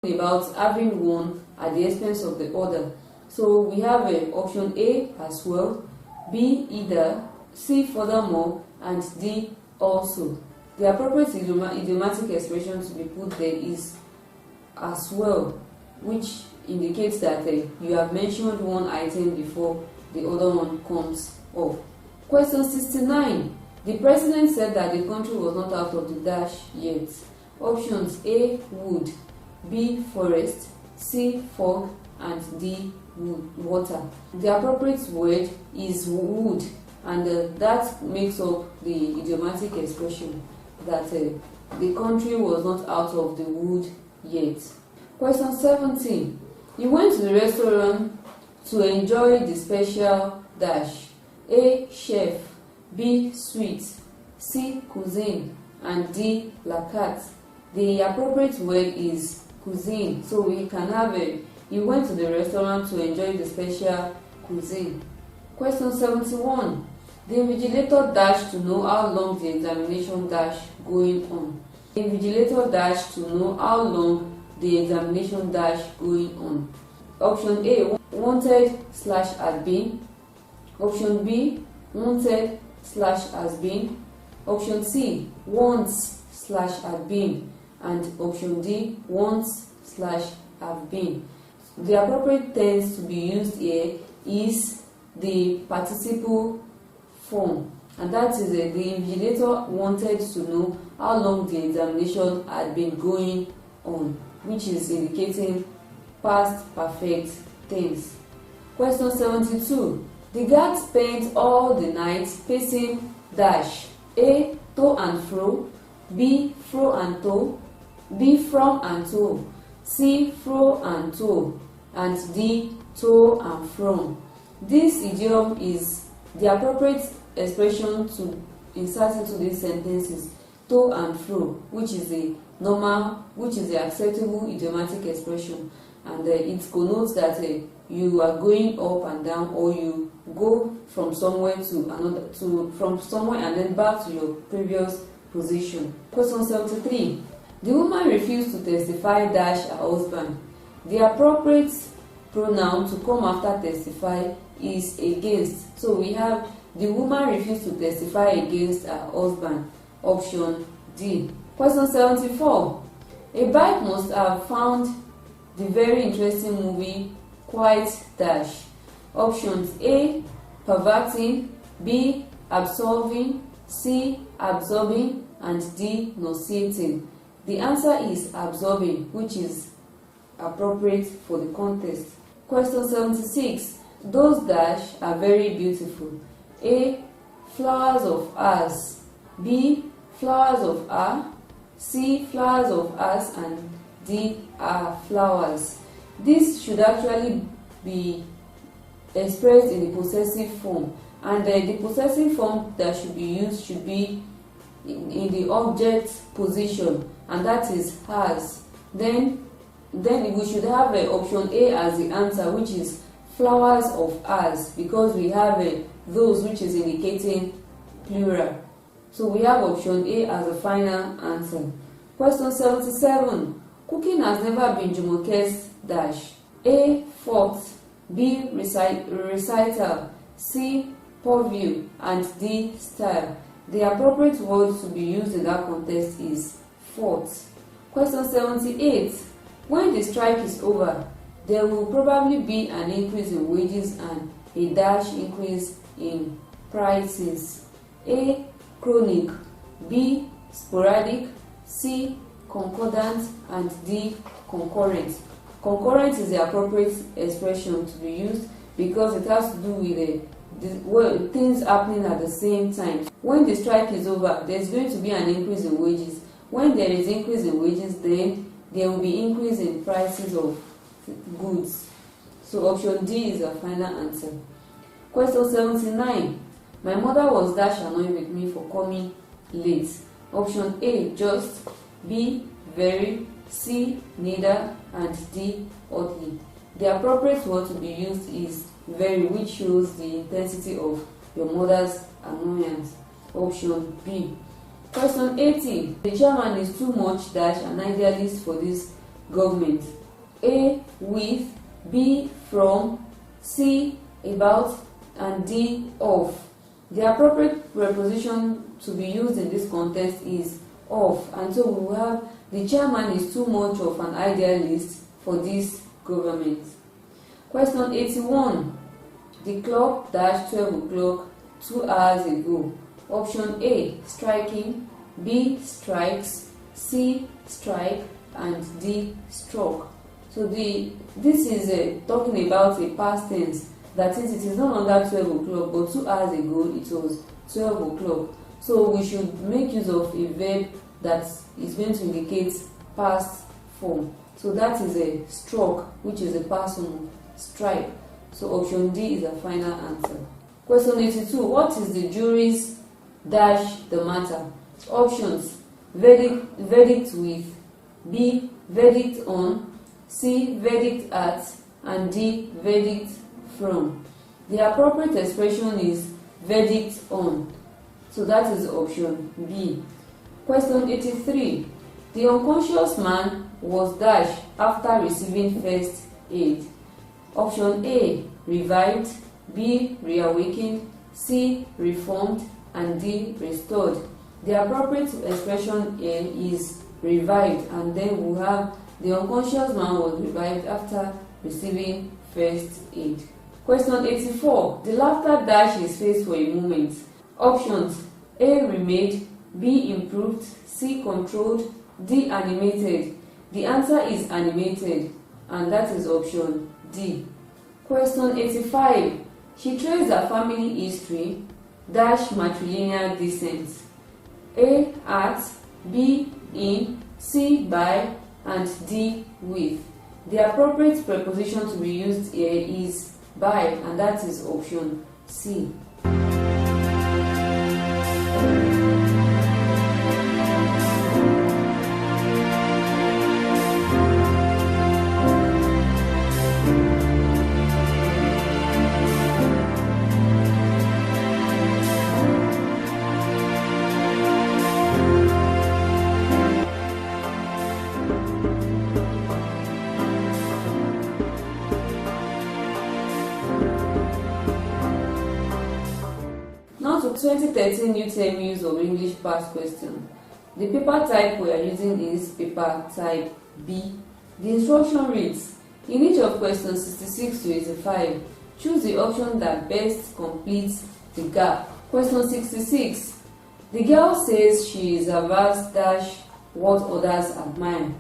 about having one at the expense of the other. So we have option A as well, B either, C furthermore, and D also. The appropriate idiomatic expression to be put there is as well, which indicates that you have mentioned one item before the other one comes up. Question 69. The president said that the country was not out of the dash yet. Options: A wood, B forest, C fog, and D water. The appropriate word is wood, and that makes up the idiomatic expression that the country was not out of the wood yet. Question 17. You went to the restaurant to enjoy the special dash. A chef, B sweet, C cuisine, and D la carte. The appropriate word is cuisine. So we can have you went to the restaurant to enjoy the special cuisine. Question 71. The invigilator dashed to know how long the examination dash going on. The invigilator dashed to know how long the examination dash going on. Option A, wanted/has been. Option B, wanted/has been. Option C, wants/has been. And option D, wants/have been. The appropriate tense to be used here is the participle form, and that is the invigilator wanted to know how long the examination had been going on, which is indicating past perfect tense. Question 72. The guard spent all the night pacing dash. A, to and fro, B, fro and to, B, from and to, C, fro and to, and D, to and from. This idiom is the appropriate expression to insert into these sentences: to and fro, which is the acceptable idiomatic expression, and it connotes that you are going up and down, or you go from somewhere to another, from somewhere and then back to your previous position. Question 73. The woman refused to testify dash her husband. The appropriate pronoun to come after testify is against. So we have the woman refused to testify against her husband. Option D. Question 74. A bike must have found the very interesting movie quite dash. Options: A, perverting, B, absolving, C, absorbing, and D, nauseating. The answer is absorbing, which is appropriate for the context. Question 76. Those dash are very beautiful. A, flowers of ours, B, flowers of are, C, flowers of us, and D, are flowers. This should actually be expressed in the possessive form, and the possessive form that should be used should be in the object position, and that is has. Then we should have option A as the answer, which is flowers of us, because we have those, which is indicating plural. So we have option A as the final answer. Question 77. Cooking has never been Jumoke's dash. A, fort, B, recital, C, purview, and D, style. The appropriate word to be used in that context is fort. Question 78. When the strike is over, there will probably be an increase in wages and a dash increase in prices. A, chronic, B, sporadic, C, concordant, and D, concurrent. Concurrent is the appropriate expression to be used because it has to do with things happening at the same time. When the strike is over, there is going to be an increase in wages. When there is increase in wages, then there will be increase in prices of goods. So option D is the final answer. Question 79. My mother was dash annoyed with me for coming late. Option A, just, B, very, C, neither, and D, oddly. The appropriate word to be used is very, which shows the intensity of your mother's annoyance. Option B. Question 80. The chairman is too much dash an idealist for this government. A, with, B, from, C, about, and D, of. The appropriate preposition to be used in this context is of, and so we will have the chairman is too much of an idealist for this government. Question 81. The clock dashed 12 o'clock 2 hours ago. Option A, striking, B, strikes, C, strike, and D, struck. So this is talking about a past tense. That is, it is no longer 12 o'clock, but 2 hours ago it was 12 o'clock. So we should make use of a verb that is going to indicate past form. So that is a struck, which is a past form, strike. So option D is the final answer. Question 82. What is the jury's dash the matter? Options: verdict with, B, verdict on, C, verdict at, and D, verdict from. The appropriate expression is verdict on. So that is option B. Question 83. The unconscious man was dashed after receiving first aid. Option A, revived, B, reawakened, C, reformed, and D, restored. The appropriate expression here is revived, and then we have the unconscious man was revived after receiving first aid. Question 84. The laughter dashed his face for a moment. Options: A, remade, B, improved, C, controlled, D, animated. The answer is animated, and that is option D. Question 85. She traced her family history dash matrilineal descent. A, at, B, in, C, by, and D, with. The appropriate preposition to be used here is by, and that is option C. Now to 2013 new term use of English past question. The paper type we are using is paper type B. The instruction reads: in each of questions 66 to 85, choose the option that best completes the gap. Question 66. The girl says she is averse dash what others admire.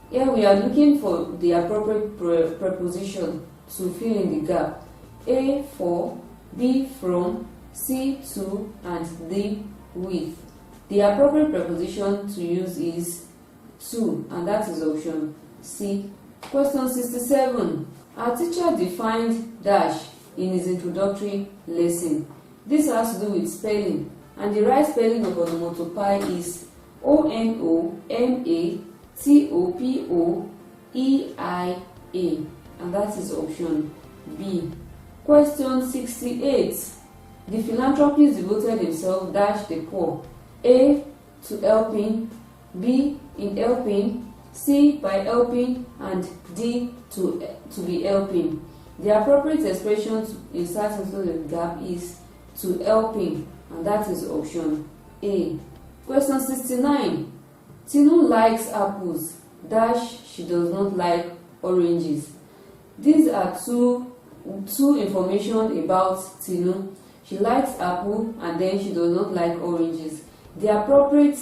Here we are looking for the appropriate preposition to fill in the gap. A, for, B, from, C, to, and D, with. The appropriate preposition to use is to, and that is option C. Question 67. Our teacher defined dash in his introductory lesson. This has to do with spelling, and the right spelling of onomatopoeia is onomatopoeia, and that is option B. Question 68. The philanthropist devoted himself dash the poor. A, to helping, B, in helping, C, by helping, and D, to be helping. The appropriate expression to insert into the gap is to helping, and that is option A. Question 69. Tinu likes apples dash she does not like oranges. These are two information about Tinu. She likes apple and then she does not like oranges. The appropriate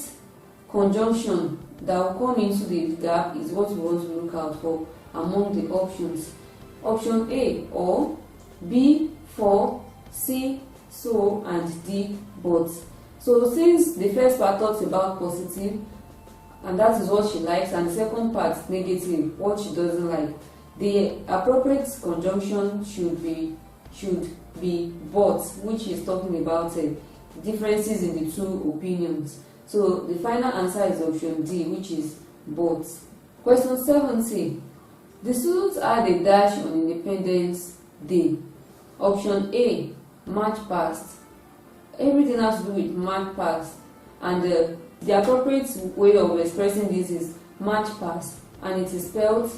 conjunction that will come into the gap is what we want to look out for among the options. Option A, or, B, for, C, so, and D, but. So since the first part talks about positive, and that is what she likes, and the second part negative, what she doesn't like, the appropriate conjunction should be but, which is talking about differences in the two opinions. So the final answer is option D, which is but. Question 70. The students had a dash on Independence Day. Option A, March past. Everything has to do with March past, and the appropriate way of expressing this is March past. and it is spelled